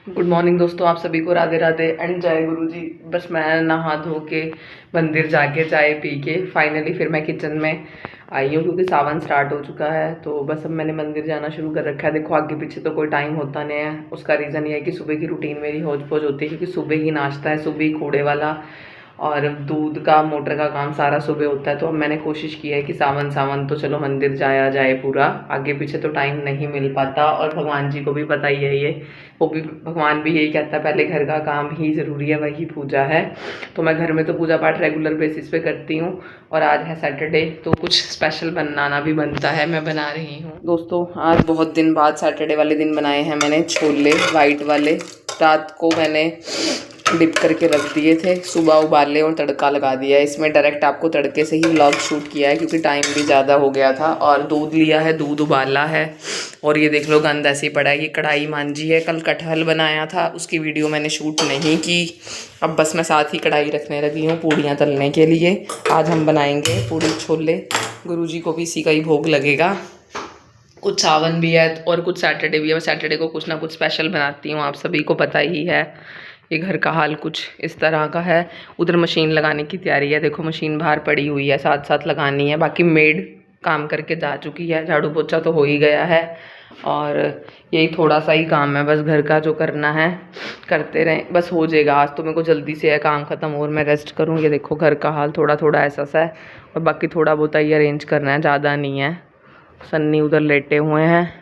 Good morning दोस्तों, आप सभी को राधे राधे एंड जय गुरु जी। बस मैं नहा धो के मंदिर जाके चाय पी के फाइनली फिर मैं किचन में आई हूँ, क्योंकि सावन स्टार्ट हो चुका है। तो बस अब मैंने मंदिर जाना शुरू कर रखा है। देखो आगे पीछे तो कोई टाइम होता नहीं है। उसका रीज़न ये है कि सुबह की रूटीन मेरी हौज पौज होती है, क्योंकि सुबह ही नाश्ता है, सुबह ही कूड़े वाला और दूध का मोटर का काम सारा सुबह होता है। तो अब मैंने कोशिश की है कि सावन सावन तो चलो मंदिर जाया जाए पूरा, आगे पीछे तो टाइम नहीं मिल पाता। और भगवान जी को भी पता ही है ये, वो भी भगवान भी यही कहता है पहले घर का काम ही ज़रूरी है, वही पूजा है। तो मैं घर में तो पूजा पाठ रेगुलर बेसिस पे करती हूँ। और आज है सैटरडे, तो कुछ स्पेशल बनाना भी बनता है, मैं बना रही हूँ दोस्तों। आज बहुत दिन बाद सैटरडे वाले दिन बनाए हैं मैंने छोले वाइट वाले। रात को मैंने डिप करके रख दिए थे, सुबह उबाले और तड़का लगा दिया है। इसमें डायरेक्ट आपको तड़के से ही व्लॉग शूट किया है, क्योंकि टाइम भी ज़्यादा हो गया था। और दूध लिया है, दूध उबाला है। और ये देख लो गंद ऐसे ही पड़ा है। ये कढ़ाई मांझी है, कल कटहल बनाया था, उसकी वीडियो मैंने शूट नहीं की। अब बस मैं साथ ही कढ़ाई रखने लगी हूँ पूड़ियाँ तलने के लिए। आज हम बनाएंगे पूड़ी छोले, गुरुजी को भी इसी का ही भोग लगेगा। कुछ सावन भी है और कुछ सैटरडे भी है। मैं सैटरडे को कुछ ना कुछ स्पेशल बनाती हूँ, आप सभी को पता ही है। ये घर का हाल कुछ इस तरह का है। उधर मशीन लगाने की तैयारी है, देखो मशीन बाहर पड़ी हुई है, साथ साथ लगानी है। बाकी मेड काम करके जा चुकी है, झाड़ू पोछा तो हो ही गया है। और यही थोड़ा सा ही काम है बस घर का, जो करना है करते रहें, बस हो जाएगा। आज तो मेरे को जल्दी से है काम ख़त्म और मैं रेस्ट करूँ। ये देखो घर का हाल थोड़ा थोड़ा ऐसा सा है, और बाकी थोड़ा बहुत ही अरेंज करना है, ज़्यादा नहीं है। सन्नी उधर लेटे हुए हैं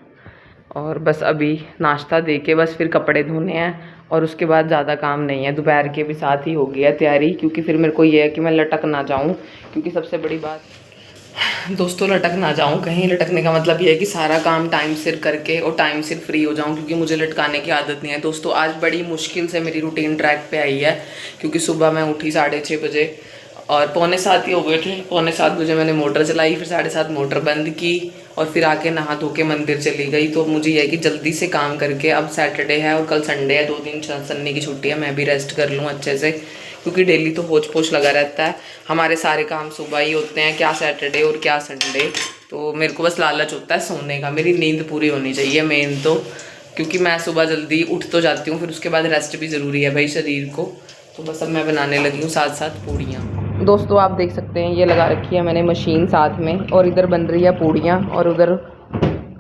और बस अभी नाश्ता दे के बस फिर कपड़े धोने हैं। और उसके बाद ज़्यादा काम नहीं है, दोपहर के भी साथ ही हो गया तैयारी। क्योंकि फिर मेरे को ये है कि मैं लटक ना जाऊँ, क्योंकि सबसे बड़ी बात दोस्तों लटक ना जाऊँ कहीं। लटकने का मतलब ये है कि सारा काम टाइम सिर करके और टाइम सिर फ्री हो जाऊँ, क्योंकि मुझे लटकाने की आदत नहीं है दोस्तों। आज बड़ी मुश्किल से मेरी रूटीन ट्रैक पे आई है, क्योंकि सुबह मैं उठी 6:30 बजे और 6:45 ही हो गए थे। 6:45 बजे मैंने मोटर चलाई, फिर 7:30 मोटर बंद की और फिर आके नहा धो के मंदिर चली गई। तो मुझे यह है कि जल्दी से काम करके, अब सैटरडे है और कल संडे है, 2 दिन सन्नी की छुट्टी है, मैं भी रेस्ट कर लूँ अच्छे से, क्योंकि डेली तो होच पोच लगा रहता है। हमारे सारे काम सुबह ही होते हैं, क्या सैटरडे और क्या संडे। तो मेरे को बस लालच होता है सोने का, मेरी नींद पूरी होनी चाहिए मेन तो, क्योंकि मैं सुबह जल्दी उठ तो जाती हूँ, फिर उसके बाद रेस्ट भी ज़रूरी है भाई शरीर को। तो बस अब मैं बनाने लगी हूँ साथ साथ पूड़ियाँ। दोस्तों आप देख सकते हैं ये लगा रखी है मैंने मशीन साथ में, और इधर बन रही है पूड़ियाँ और उधर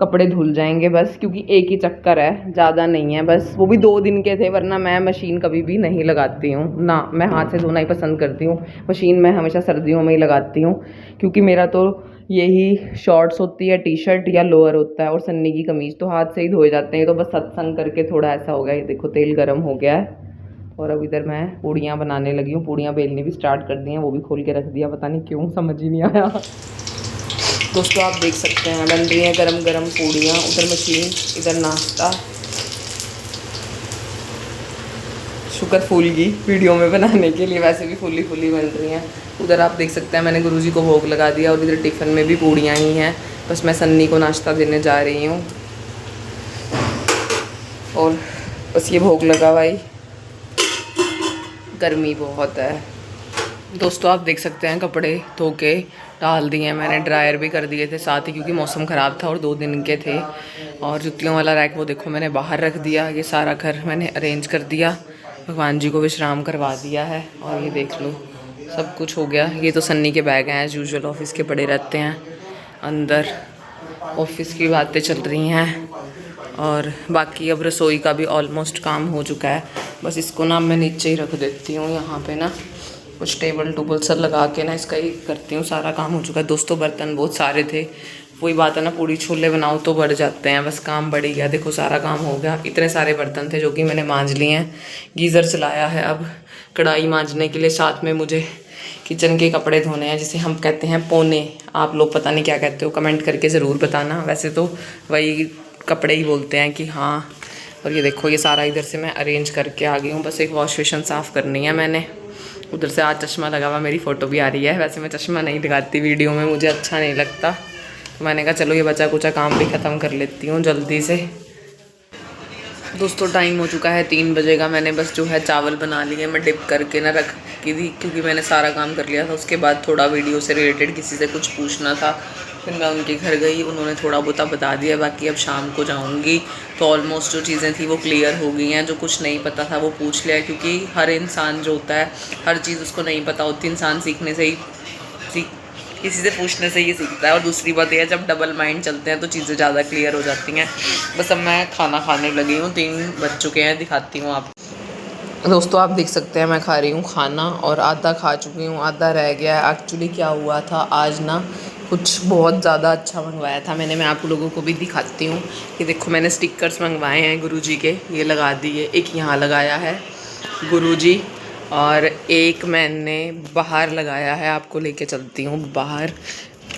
कपड़े धुल जाएंगे बस, क्योंकि एक ही चक्कर है, ज़्यादा नहीं है बस। वो भी 2 दिन के थे, वरना मैं मशीन कभी भी नहीं लगाती हूँ ना, मैं हाथ से धोना ही पसंद करती हूँ। मशीन मैं हमेशा सर्दियों में ही लगाती हूँ, क्योंकि मेरा तो यही शॉर्ट्स होती है, टी शर्ट या लोअर होता है, और सन्नी की कमीज़ तो हाथ से ही धोए जाते हैं। तो बस सत्संग करके थोड़ा ऐसा हो गया। ये देखो तेल गर्म हो गया है और अब इधर मैं पूड़ियाँ बनाने लगी हूँ। पूड़ियाँ बेलनी भी स्टार्ट कर दी हैं, वो भी खोल के रख दिया, पता नहीं क्यों, समझ ही नहीं आया। दोस्तों आप देख सकते हैं बन रही हैं गरम गरम पूड़ियाँ, उधर मशीन इधर नाश्ता। शुक्र फूल गई वीडियो में बनाने के लिए, वैसे भी फूली फूली बन रही हैं। उधर आप देख सकते हैं मैंने गुरुजी को भोग लगा दिया, और इधर टिफ़िन में भी पूड़ियाँ ही हैं। बस मैं सन्नी को नाश्ता देने जा रही हूँ और बस ये भोग लगा भाई, गर्मी बहुत है। दोस्तों आप देख सकते हैं कपड़े धो के डाल दिए हैं मैंने, ड्रायर भी कर दिए थे साथ ही, क्योंकि मौसम ख़राब था और 2 दिन के थे। और जुतियों वाला रैक वो देखो मैंने बाहर रख दिया। ये सारा घर मैंने अरेंज कर दिया, भगवान जी को विश्राम करवा दिया है। और ये देख लो सब कुछ हो गया। ये तो सन्नी के बैग हैं, एज़ यूजुअल ऑफिस के पड़े रहते हैं अंदर, ऑफिस की बातें चल रही हैं। और बाकी अब रसोई का भी ऑलमोस्ट काम हो चुका है। बस इसको ना मैं नीचे ही रख देती हूँ, यहाँ पे ना कुछ टेबल टूबल सब लगा के ना इसका ही करती हूँ। सारा काम हो चुका है दोस्तों। बर्तन बहुत सारे थे, वही बात है ना, पूड़ी छोले बनाओ तो बढ़ जाते हैं, बस काम बढ़ गया। देखो सारा काम हो गया, इतने सारे बर्तन थे जो कि मैंने मांज लिए हैं। गीज़र चलाया है, अब कढ़ाई मांजने के लिए साथ में मुझे किचन के कपड़े धोने हैं, जिसे हम कहते हैं पोने। आप लोग पता नहीं क्या कहते हो, कमेंट करके ज़रूर बताना। वैसे तो वही कपड़े ही बोलते हैं कि हाँ। और ये देखो ये सारा इधर से मैं अरेंज करके आ गई हूँ, बस एक वॉश बेसिन साफ़ करनी है मैंने। उधर से आज चश्मा लगा हुआ, मेरी फ़ोटो भी आ रही है। वैसे मैं चश्मा नहीं लगाती वीडियो में, मुझे अच्छा नहीं लगता, तो मैंने कहा चलो ये बचा कुचा काम भी ख़त्म कर लेती हूँ जल्दी से। दोस्तों टाइम हो चुका है 3 बजे का। मैंने बस जो है चावल बना लिए, मैं डिप करके ना रखी थी, क्योंकि मैंने सारा काम कर लिया था। उसके बाद थोड़ा वीडियो से रिलेटेड किसी से कुछ पूछना था, फिर मैं उनके घर गई, उन्होंने थोड़ा बहुत बता दिया, बाकी अब शाम को जाऊंगी तो ऑलमोस्ट जो चीज़ें थी वो क्लियर हो गई हैं। जो कुछ नहीं पता था वो पूछ लिया, क्योंकि हर इंसान जो होता है हर चीज़ उसको नहीं पता होती। इंसान सीखने से ही किसी से पूछने से ही सीखता है। और दूसरी बात यह है, जब डबल माइंड चलते हैं तो चीज़ें ज़्यादा क्लियर हो जाती हैं। बस अब मैं खाना खाने लगी हूँ, 3 बज चुके हैं, दिखाती हूँ आप। दोस्तों आप देख सकते हैं मैं खा रही हूँ खाना, और आधा खा चुकी हूँ, आधा रह गया है। एक्चुअली क्या हुआ था आज ना, कुछ बहुत ज़्यादा अच्छा मंगवाया था मैंने। मैं आप लोगों को भी दिखाती हूँ कि देखो, मैंने स्टिकर्स मंगवाए हैं गुरुजी के, ये लगा दिए। एक यहाँ लगाया है गुरुजी, और एक मैंने बाहर लगाया है। आपको लेके चलती हूँ बाहर,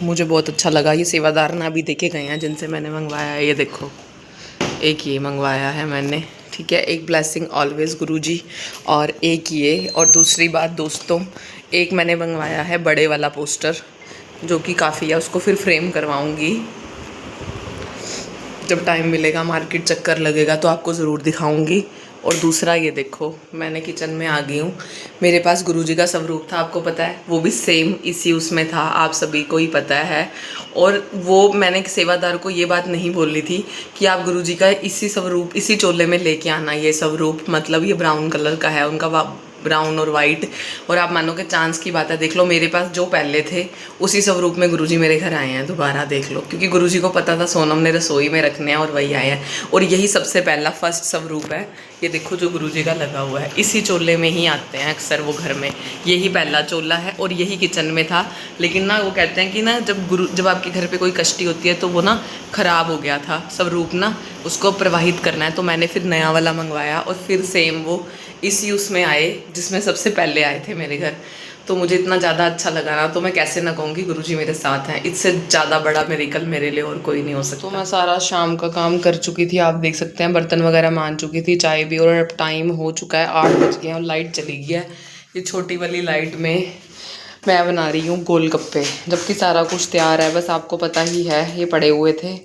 मुझे बहुत अच्छा लगा। ये सेवादार ना अभी देखे गए हैं जिनसे मैंने मंगवाया है। ये देखो, एक ये मंगवाया है मैंने, ठीक है, एक ब्लेसिंग ऑलवेज गुरुजी, और एक ये। और दूसरी बात दोस्तों, एक मैंने मंगवाया है बड़े वाला पोस्टर, जो कि काफ़ी है, उसको फिर फ्रेम करवाऊंगी। जब टाइम मिलेगा, मार्केट चक्कर लगेगा तो आपको ज़रूर दिखाऊंगी। और दूसरा ये देखो, मैंने किचन में आ गई हूँ। मेरे पास गुरुजी का स्वरूप था, आपको पता है, वो भी सेम इसी उसमें था, आप सभी को ही पता है। और वो मैंने सेवादार को ये बात नहीं बोली थी कि आप गुरुजी का इसी स्वरूप इसी चोले में लेके आना। ये स्वरूप मतलब ये ब्राउन कलर का है उनका, ब्राउन और वाइट। और आप मानोगे चांस की बात है, देख लो मेरे पास जो पहले थे उसी स्वरूप में गुरुजी मेरे घर आए हैं दोबारा, देख लो। क्योंकि गुरुजी को पता था सोनम ने रसोई में रखने हैं, और वही आए हैं। और यही सबसे पहला फर्स्ट स्वरूप है, ये देखो जो गुरुजी का लगा हुआ है। इसी चोले में ही आते हैं अक्सर वो घर में, यही पहला चोला है और यही किचन में था। लेकिन ना वो कहते हैं कि ना जब आपके घर पे कोई कष्टी होती है तो वो ना ख़राब हो गया था स्वरूप ना, उसको प्रवाहित करना है। तो मैंने फिर नया वाला मंगवाया, और फिर सेम वो इसी उसमें आए जिसमें सबसे पहले आए थे मेरे घर। तो मुझे इतना ज़्यादा अच्छा लगा ना, तो मैं कैसे ना कहूँगी गुरुजी मेरे साथ हैं। इससे ज़्यादा बड़ा मिरेकल मेरे लिए और कोई नहीं हो सकता। तो मैं सारा शाम का काम कर चुकी थी, आप देख सकते हैं, बर्तन वगैरह मान चुकी थी, चाय भी। और अब टाइम हो चुका है 8 बज गए हैं, और लाइट चली गई है। ये छोटी वाली लाइट में मैं बना रही हूँ गोलगप्पे, जबकि सारा कुछ तैयार है, बस आपको पता ही है ये पड़े हुए थे।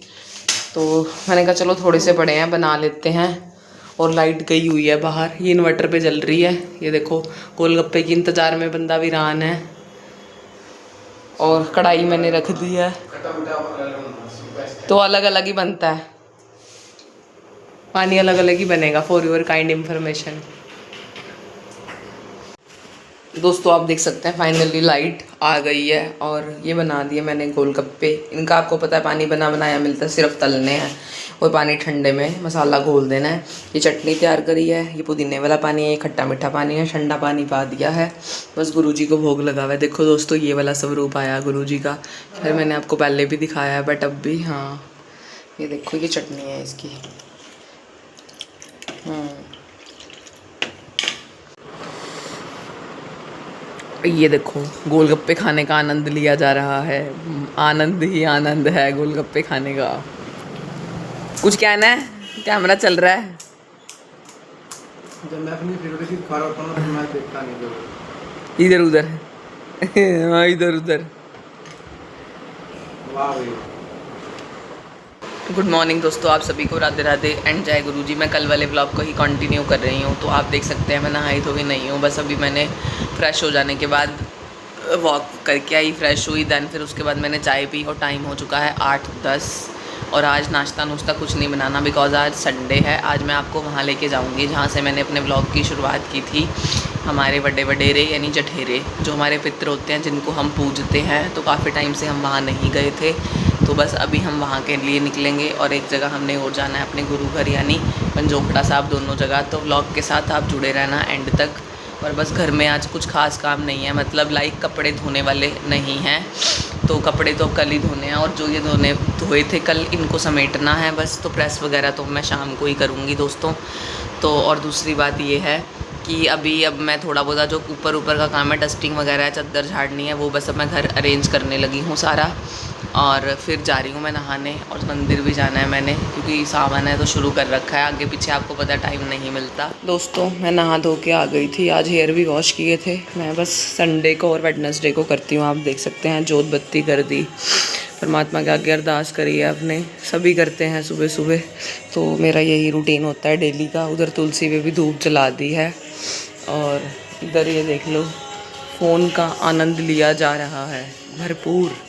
तो मैंने कहा चलो थोड़े से पड़े हैं, बना लेते हैं। और लाइट गई हुई है बाहर, ये इन्वर्टर पे जल रही है। ये देखो, गोलगप्पे की इंतज़ार में बंदा वीरान है। और कढ़ाई मैंने रख दी है, तो अलग अलग ही बनता है, पानी अलग अलग ही बनेगा, फॉर योर काइंड इन्फॉर्मेशन। दोस्तों आप देख सकते हैं फाइनली लाइट आ गई है, और ये बना दिए मैंने गोलगप्पे। इनका आपको पता है पानी बना बनाया मिलता है, सिर्फ तलने हैं, और पानी ठंडे में मसाला घोल देना है। ये चटनी तैयार करी है, ये पुदीने वाला पानी है, ये खट्टा मीठा पानी है, ठंडा पानी पा दिया है, बस गुरुजी को भोग लगा हुआ है। देखो दोस्तों, ये वाला स्वरूप आया गुरुजी का। फिर मैंने आपको पहले भी दिखाया है, बट अब भी, हाँ ये देखो, ये चटनी है इसकी। ये देखो, गोलगप्पे खाने का आनंद लिया जा रहा है। आनंद ही आनंद है गोलगप्पे खाने का। कुछ कहना है? कैमरा चल रहा है। जब मैं अपनी फेवरेट खा रहा होता हूँ तो मैं देखता नहीं इधर उधर हाँ इधर उधर। वाह भाई। गुड मॉर्निंग दोस्तों, आप सभी को राधे राधे एंड जय गुरुजी। मैं कल वाले ब्लॉग को ही कंटिन्यू कर रही हूँ। तो आप देख सकते हैं मैं नहाई धोई नहीं हूँ, बस अभी मैंने फ्रेश हो जाने के बाद वॉक करके आई, फ्रेश हुई, दैन फिर उसके बाद मैंने चाय पी, और टाइम हो चुका है 8:10। और आज नाश्ता नुश्ता कुछ नहीं बनाना, बिकॉज आज संडे है। आज मैं आपको वहाँ लेके जाऊँगी जहाँ से मैंने अपने ब्लॉग की शुरुआत की थी। हमारे बड़े वडेरे यानी जठेरे, जो हमारे पितर होते हैं, जिनको हम पूजते हैं। तो काफ़ी टाइम से हम वहाँ नहीं गए थे, तो बस अभी हम वहाँ के लिए निकलेंगे। और एक जगह हमने और जाना है, अपने गुरु घर यानी पंजोखड़ा साहब, दोनों जगह। तो ब्लॉग के साथ आप जुड़े रहना एंड तक। और बस घर में आज कुछ खास काम नहीं है, मतलब लाइक कपड़े धोने वाले नहीं हैं, तो कपड़े तो कल ही धोने हैं। और जो ये धोए थे कल, इनको समेटना है बस। तो प्रेस वगैरह तो मैं शाम को ही करूँगी दोस्तों। तो और दूसरी बात ये है कि अब मैं थोड़ा बहुत जो ऊपर का काम है, डस्टिंग वगैरह है, चद्दर झाड़नी है, वो बस अब मैं घर अरेंज करने लगी हूँ सारा। और फिर जा रही हूँ मैं नहाने, और मंदिर भी जाना है मैंने, क्योंकि सावन है तो शुरू कर रखा है। आगे पीछे आपको पता टाइम नहीं मिलता। दोस्तों मैं नहा धो के आ गई थी, आज हेयर भी वॉश किए थे। मैं बस संडे को और वेडनेसडे को करती हूँ, आप देख सकते हैं, जोत बत्ती कर दी, परमात्मा के आगे अरदास करी है अपने, सभी करते हैं सुबह सुबह। तो मेरा यही रूटीन होता है डेली का। उधर तुलसी पे भी धूप जला दी है, और इधर ये देख लो, फ़ोन का आनंद लिया जा रहा है भरपूर।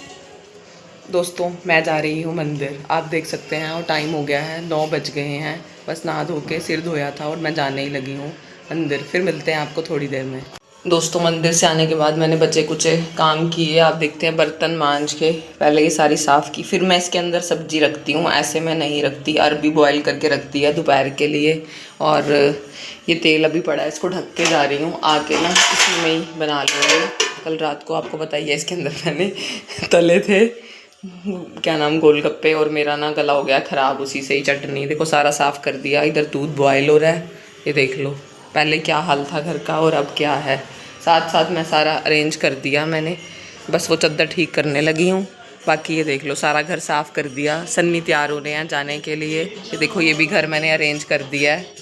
दोस्तों मैं जा रही हूँ मंदिर, आप देख सकते हैं, और टाइम हो गया है 9 बज गए हैं। बस नहा धो के सिर धोया था और मैं जाने ही लगी हूँ मंदिर। फिर मिलते हैं आपको थोड़ी देर में। दोस्तों मंदिर से आने के बाद मैंने बचे कुछ काम किए, आप देखते हैं। बर्तन मांज के पहले ये सारी साफ़ की, फिर मैं इसके अंदर सब्जी रखती हूँ, ऐसे मैं नहीं रखती। अरबी बॉयल करके रखती है दोपहर के लिए। और ये तेल अभी पड़ा है, इसको ढक के जा रही हूँ, आके ना इसी में ही बना लूँगी। कल रात को आपको बताइए इसके अंदर मैंने तले थे क्या नाम गोलगप्पे, और मेरा ना गला हो गया ख़राब उसी से ही। चटनी देखो सारा साफ़ कर दिया। इधर दूध बॉयल हो रहा है, ये देख लो। पहले क्या हाल था घर का और अब क्या है। साथ साथ मैं सारा अरेंज कर दिया मैंने, बस वो चद्दर ठीक करने लगी हूँ। बाकी ये देख लो सारा घर साफ़ कर दिया। सन्नी तैयार हो रहे हैं जाने के लिए। ये देखो ये भी घर मैंने अरेंज कर दिया है।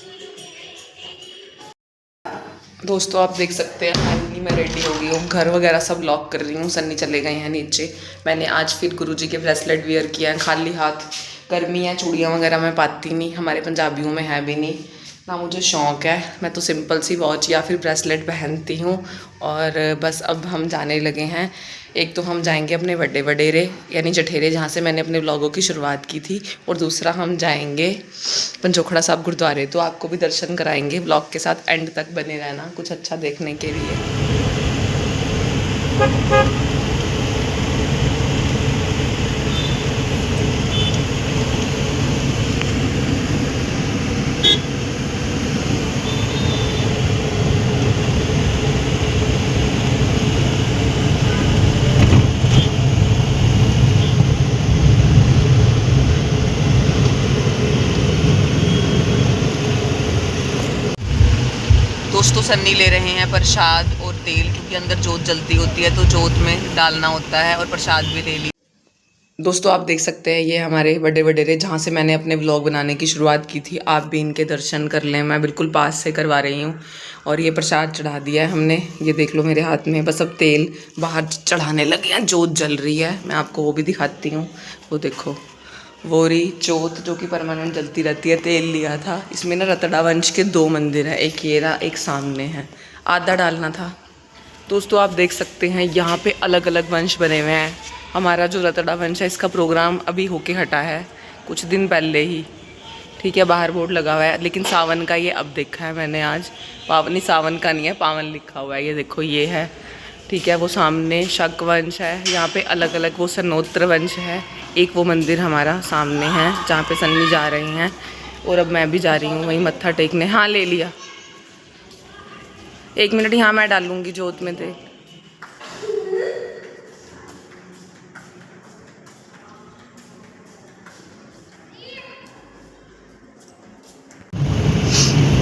दोस्तों आप देख सकते हैं फाइनली मैं रेडी हो गई हूँ। घर वगैरह सब लॉक कर रही हूँ, सन्नी चले गए हैं नीचे। मैंने आज फिर गुरुजी के ब्रेसलेट वियर किया है, खाली हाथ। गर्मी है, चूड़ियाँ वगैरह मैं पाती नहीं, हमारे पंजाबियों में है भी नहीं ना, मुझे शौक़ है। मैं तो सिंपल सी वॉच या फिर ब्रेसलेट पहनती हूँ। और बस अब हम जाने लगे हैं। एक तो हम जाएंगे अपने बड़े वडेरे यानी जठेरे, जहाँ से मैंने अपने व्लॉगों की शुरुआत की थी। और दूसरा हम जाएंगे पंचोखड़ा साहब गुरुद्वारे। तो आपको भी दर्शन कराएंगे, व्लॉग के साथ एंड तक बने रहना कुछ अच्छा देखने के लिए। दोस्तों सन्नी ले रहे हैं प्रसाद और तेल, क्योंकि अंदर जोत जलती होती है तो जोत में डालना होता है, और प्रसाद भी ले ली। दोस्तों आप देख सकते हैं ये हमारे बड़े वडेरे, जहाँ से मैंने अपने व्लॉग बनाने की शुरुआत की थी। आप भी इनके दर्शन कर लें, मैं बिल्कुल पास से करवा रही हूँ। और ये प्रसाद चढ़ा दिया है हमने, ये देख लो मेरे हाथ में। बस अब तेल बाहर चढ़ाने लगे हैं, जोत जल रही है, मैं आपको वो भी दिखाती हूँ। वो देखो वो रही जोत जो कि परमानेंट जलती रहती है। तेल लिया था इसमें ना, रतड़ा वंश के 2 मंदिर है, एक ये रहा एक सामने है। आधा डालना था। दोस्तों आप देख सकते हैं यहाँ पे अलग अलग वंश बने हुए हैं। हमारा जो रतड़ा वंश है इसका प्रोग्राम अभी होके हटा है कुछ दिन पहले ही, ठीक है। बाहर बोर्ड लगा हुआ है, लेकिन सावन का ये अब देखा है मैंने आज। पावनी सावन का नहीं है, पावन लिखा हुआ है, ये देखो ये है, ठीक है। वो सामने शक वंश है, यहाँ पे अलग अलग वो सनोत्र वंश है। एक वो मंदिर हमारा सामने है जहाँ पे सन्नी जा रही हैं, और अब मैं भी जा रही हूँ वहीं मत्था टेकने। हाँ ले लिया, 1 मिनट यहाँ मैं डालूँगी जोत में तेल।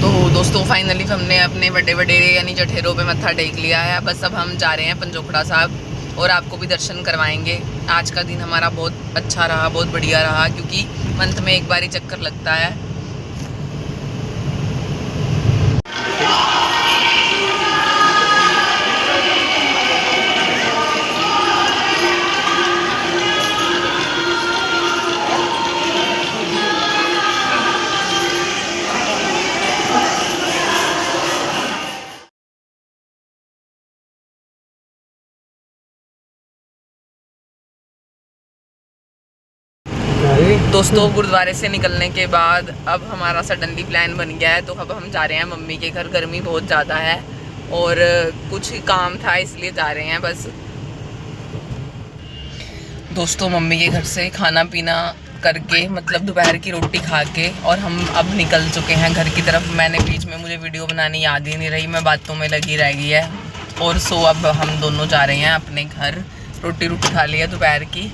तो दोस्तों फाइनली हमने अपने बड़े वडेरे यानी जठेरों पे मत्था टेक लिया है। बस अब हम जा रहे हैं पंचोखड़ा साहब, और आपको भी दर्शन करवाएंगे। आज का दिन हमारा बहुत अच्छा रहा, बहुत बढ़िया रहा, क्योंकि मंथ में एक बार ही चक्कर लगता है। दोस्तों गुरुद्वारे से निकलने के बाद अब हमारा सडनली प्लान बन गया है, तो अब हम जा रहे हैं मम्मी के घर। गर्मी बहुत ज़्यादा है और कुछ काम था इसलिए जा रहे हैं बस। दोस्तों मम्मी के घर से खाना पीना करके, मतलब दोपहर की रोटी खा के, और हम अब निकल चुके हैं घर की तरफ। मैंने बीच में, मुझे वीडियो बनानी याद ही नहीं रही, मैं बातों में लगी रह गई है। और सो अब हम दोनों जा रहे हैं अपने घर। रोटी खा ली है दोपहर की।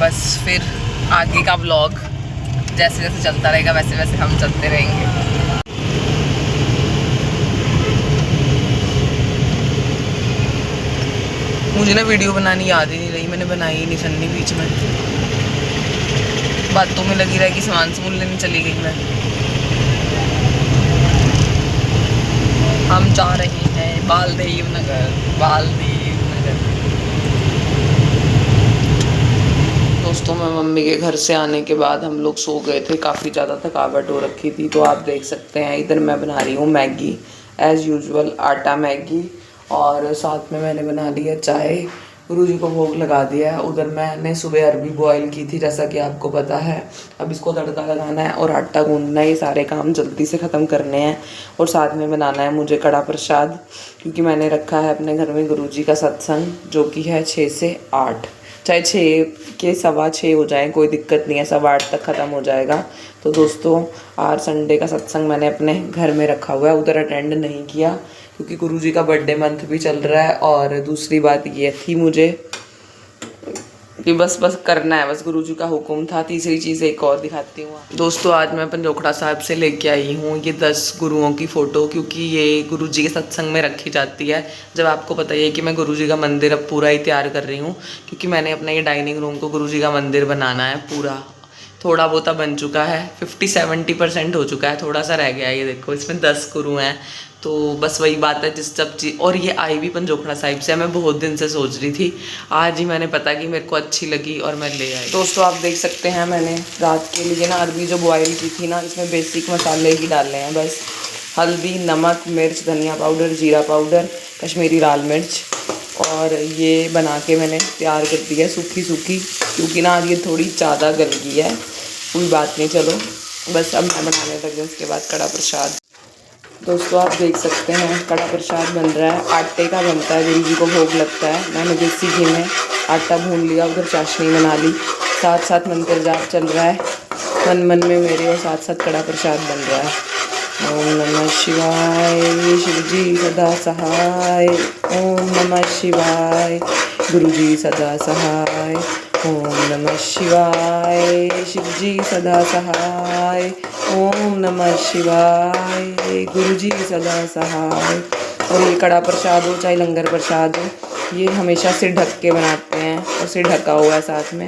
बस फिर आगे का व्लॉग जैसे जैसे चलता रहेगा वैसे वैसे हम चलते रहेंगे। मुझे ना वीडियो बनानी याद ही नहीं रही, मैंने बनाई ही नहीं सन्नी, बीच में बातों में लगी रही कि सामान लेने चली गई मैं। हम जा रहे हैं बालदेव नगर। दोस्तों मैं मम्मी के घर से आने के बाद हम लोग सो गए थे, काफ़ी ज़्यादा थकावट हो रखी थी। तो आप देख सकते हैं इधर मैं बना रही हूँ मैगी, एज़ यूजुअल आटा मैगी, और साथ में मैंने बना लिया चाय। गुरुजी को भोग लगा दिया है। उधर मैंने सुबह अरबी बॉईल की थी, जैसा कि आपको पता है। अब इसको तड़का लगाना है और आटा गूंदना है। ये सारे काम जल्दी से ख़त्म करने हैं और साथ में बनाना है मुझे कड़ा प्रसाद, क्योंकि मैंने रखा है अपने घर में गुरुजी का सत्संग, जो कि है 6 से 8, चाहे 6 के 6:15 हो जाए, कोई दिक्कत नहीं है, 8:15 तक ख़त्म हो जाएगा। तो दोस्तों, आज संडे का सत्संग मैंने अपने घर में रखा हुआ है, उधर अटेंड नहीं किया क्योंकि गुरुजी का बर्थडे मंथ भी चल रहा है। और दूसरी बात ये थी मुझे कि बस करना है, बस गुरुजी का हुक्म था। तीसरी चीज़ एक और दिखाती हूँ दोस्तों। आज मैं पंजोखड़ा साहब से लेके आई हूँ ये 10 गुरुओं की फ़ोटो, क्योंकि ये गुरुजी के सत्संग में रखी जाती है। जब आपको पता ही है कि मैं गुरुजी का मंदिर अब पूरा ही तैयार कर रही हूँ, क्योंकि मैंने अपना ये डाइनिंग रूम को गुरुजी का मंदिर बनाना है पूरा। थोड़ा बहुत बन चुका है, 50-70% हो चुका है, थोड़ा सा रह गया है। ये देखो, इसमें 10 गुरु हैं। तो बस वही बात है, जिस सब चीज़। और ये आई भी पंजोखड़ा साहिब से, मैं बहुत दिन से सोच रही थी, आज ही मैंने पता कि मेरे को अच्छी लगी और मैं ले आई। दोस्तों, आप देख सकते हैं मैंने रात के लिए ना अरबी जो बॉयल की थी ना, इसमें बेसिक मसाले ही डाले हैं बस। हल्दी, नमक, मिर्च, धनिया पाउडर, जीरा पाउडर, कश्मीरी लाल मिर्च, और ये बना के मैंने तैयार कर दी है सूखी सूखी, क्योंकि ना आज ये थोड़ी ज़्यादा गल गई है। कोई बात नहीं, चलो बस अब मैं बनाने लगी। उसके बाद कड़ा प्रसाद। दोस्तों, आप देख सकते हैं कड़ा प्रसाद बन रहा है, आटे का बनता है, गुरुजी को भोग लगता है। मैंने देसी घी में आटा भून लिया, उधर चाशनी बना ली, साथ साथ मंत्र जाप चल रहा है मन मन में मेरे, और साथ साथ कड़ा प्रसाद बन रहा है। ओम नमः शिवाय, शिवजी सदा सहाय। ओम नमः शिवाय, गुरुजी सदा सहाय। ओम नमः शिवाय, शिवजी सदा सहाय। ओम नमः शिवाय, गुरुजी सदा सहाय। और ये कड़ा प्रसाद हो चाहे लंगर प्रसाद हो, ये हमेशा सिर ढक के बनाते हैं और सिर ढका हुआ है साथ में।